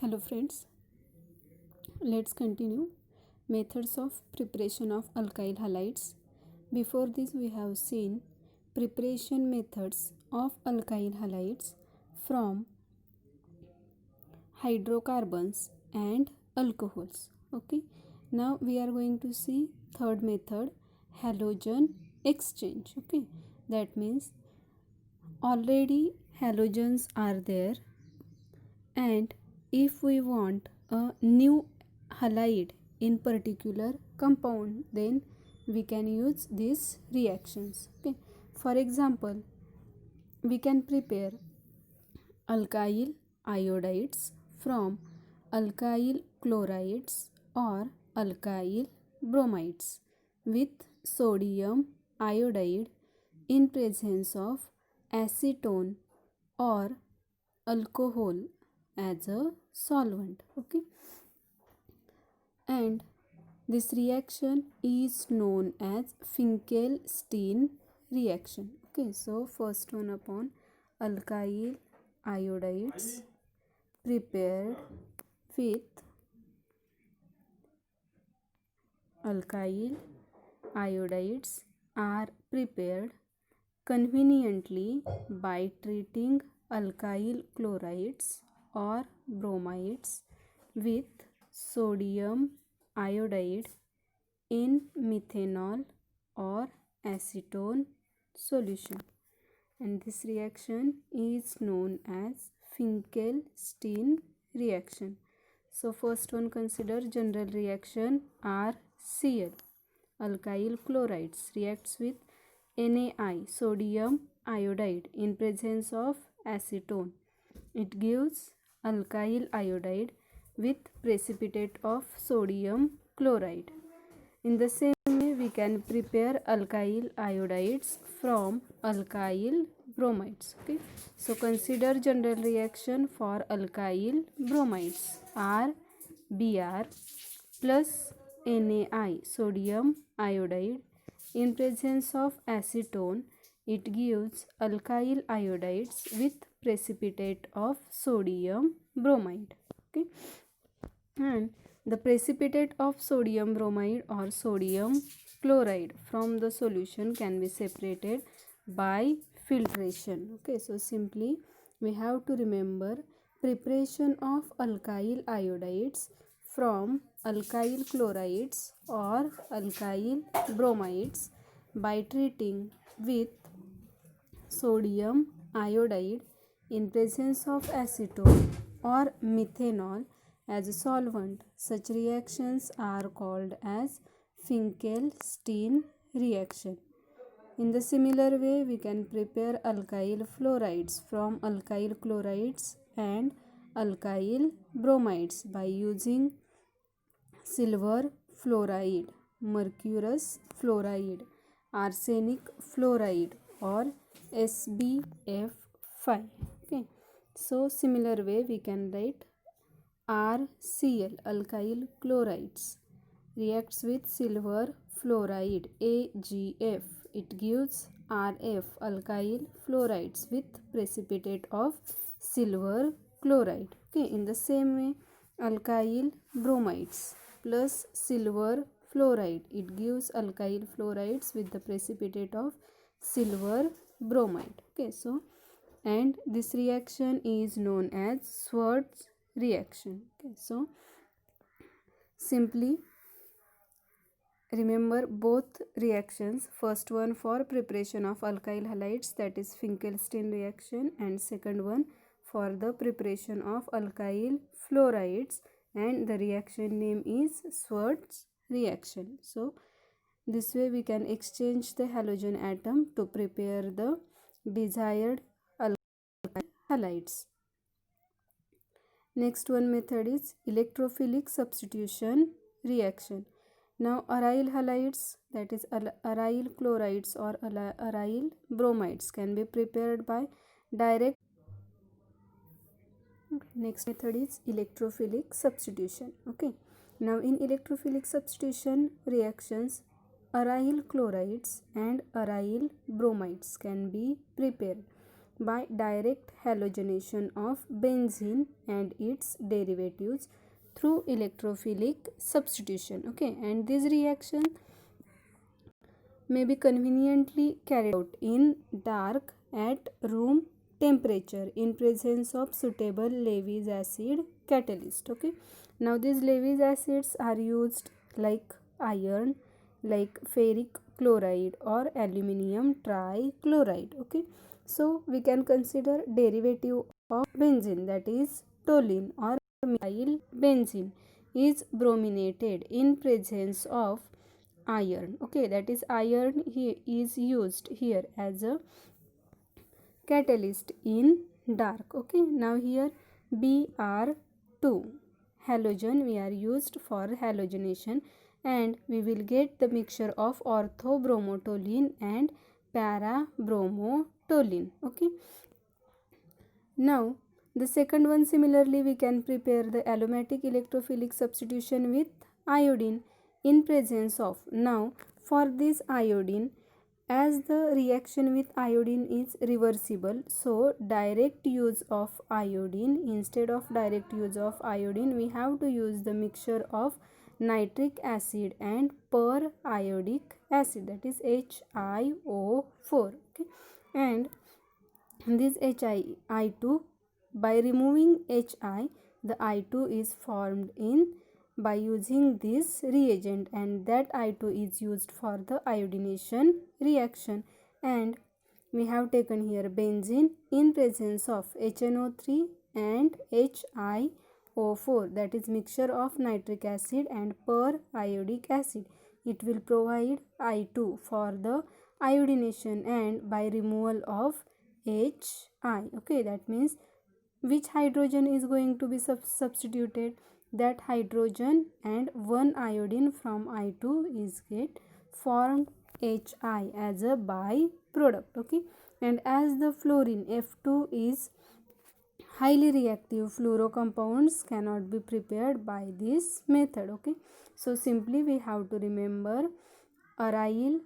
Hello friends, let's continue methods of preparation of alkyl halides. Before this we have seen preparation methods of alkyl halides from hydrocarbons and alcohols. Okay, now we are going to see third method, halogen exchange. Okay, that means already halogens are there, and if we want a new halide in particular compound, then we can use these reactions. Okay, for example, we can prepare alkyl iodides from alkyl chlorides or alkyl bromides with sodium iodide in presence of acetone or alcohol as a solvent. Okay, and this reaction is known as Finkelstein reaction. Okay, so first one upon alkyl iodides prepared with alkyl iodides are prepared conveniently by treating alkyl chlorides or bromides with sodium iodide in methanol or acetone solution, and this reaction is known as Finkelstein reaction. So first one, consider general reaction. RCl, alkyl chlorides, reacts with NaI, sodium iodide, in presence of acetone. It gives alkyl iodide with precipitate of sodium chloride. In the same way, we can prepare alkyl iodides from alkyl bromides. Okay, so consider general reaction for alkyl bromides. RBr plus NaI, sodium iodide, in presence of acetone. It gives alkyl iodides with precipitate of sodium bromide. Okay, and the precipitate of sodium bromide or sodium chloride from the solution can be separated by filtration. Okay, so simply we have to remember preparation of alkyl iodides from alkyl chlorides or alkyl bromides by treating with sodium iodide in presence of acetone or methanol as a solvent. Such reactions are called as Finkelstein reaction. In the similar way, we can prepare alkyl fluorides from alkyl chlorides and alkyl bromides by using silver fluoride, mercurous fluoride, arsenic fluoride, or SbF5. Okay, so similar way we can write RCl, alkyl chlorides, reacts with silver fluoride, AgF. It gives RF, alkyl fluorides, with precipitate of silver chloride. Okay, in the same way, alkyl bromides plus silver fluoride, it gives alkyl fluorides with the precipitate of silver bromide. Okay, so and this reaction is known as Schwarz reaction. Okay, so simply remember both reactions. First one for preparation of alkyl halides, that is Finkelstein reaction, and second one for the preparation of alkyl fluorides, and the reaction name is Schwarz reaction. So this way we can exchange the halogen atom to prepare the desired alkyl halides. Next one method is electrophilic substitution reaction. Now aryl halides, that is aryl chlorides or aryl bromides, can be prepared by direct. Next method is electrophilic substitution. Okay, now in electrophilic substitution reactions, aryl chlorides and aryl bromides can be prepared. by direct halogenation of benzene and its derivatives through electrophilic substitution. Okay, and this reaction may be conveniently carried out in dark at room temperature in presence of suitable Lewis acid catalyst. Okay, now these Lewis acids are used like iron, like ferric chloride or aluminum trichloride. Okay, so we can consider derivative of benzene, that is toluene or methyl benzene is brominated in presence of iron. Okay, that is iron is used here as a catalyst in dark. Okay, now here Br2 halogen we are used for halogenation, and we will get the mixture of orthobromotoluene and parabromotoluene. Okay, now the second one, similarly we can prepare the aromatic electrophilic substitution with iodine in presence of. Now for this iodine, as the reaction with iodine is reversible, so direct use of iodine, instead of direct use of iodine we have to use the mixture of nitric acid and periodic acid, that is HiO4. Okay, and this HI2, by removing Hi, the I2 is formed in by using this reagent, and that I2 is used for the iodination reaction. And we have taken here benzene in presence of HNO3 and HiO4, that is mixture of nitric acid and periodic acid. It will provide I2 for the iodination, and by removal of Hi. Okay, that means which hydrogen is going to be substituted, that hydrogen, and one iodine from I2 is get formed Hi as a byproduct. Okay, and as the fluorine F2 is highly reactive, fluorocompounds cannot be prepared by this method. Okay, so simply we have to remember aryl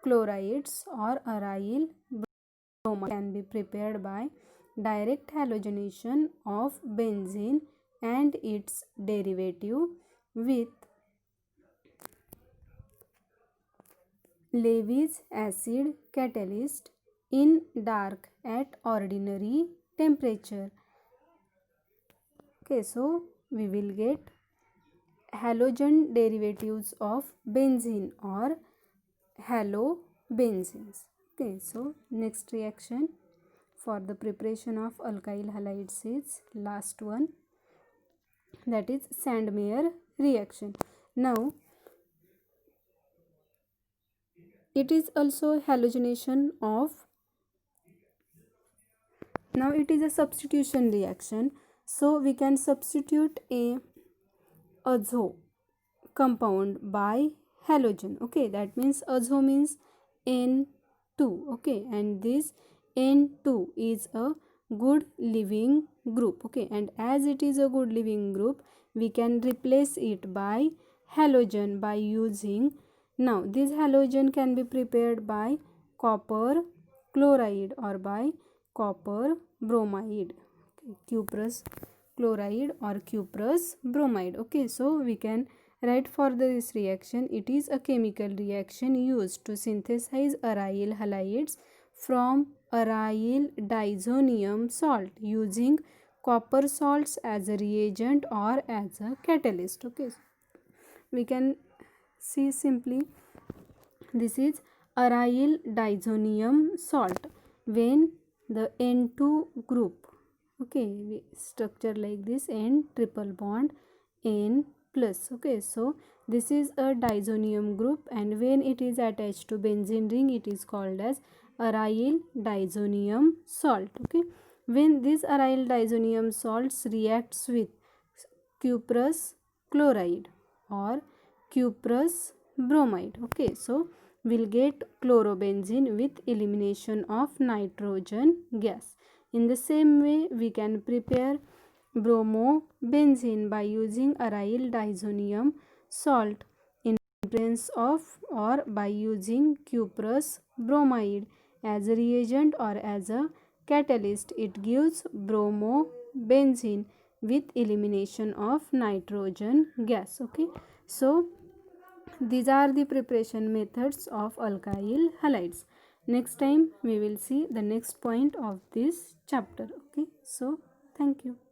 chlorides or aryl bromide can be prepared by direct halogenation of benzene and its derivative with Lewis acid catalyst in dark at ordinary temperature. Okay, so we will get halogen derivatives of benzene or halobenzenes. Okay, so next reaction for the preparation of alkyl halides is last one, that is Sandmeyer reaction. Now it is also halogenation of, now it is a substitution reaction, so we can substitute a azo compound by halogen. Okay, that means azo means N2. Okay, and this N2 is a good living group. Okay, and as it is a good living group, we can replace it by halogen by using, now this halogen can be prepared by copper chloride or by copper bromide. Okay, cuprous chloride or cuprous bromide. Okay, so we can write for this reaction, it is a chemical reaction used to synthesize aryl halides from aryl diazonium salt using copper salts as a reagent or as a catalyst. Okay, we can see simply this is aryl diazonium salt. When the N2 group, okay, we structure like this, N triple bond N plus. Okay, so this is a diazonium group, and when it is attached to benzene ring it is called as aryl diazonium salt. Okay, when this aryl diazonium salts reacts with cuprous chloride or cuprous bromide, okay, so we'll get chlorobenzene with elimination of nitrogen gas. In the same way we can prepare bromobenzene by using aryl diazonium salt in presence of, or by using cuprous bromide as a reagent or as a catalyst, it gives bromobenzene with elimination of nitrogen gas. Okay, so these are the preparation methods of alkyl halides. Next time we will see the next point of this chapter. Okay, so thank you.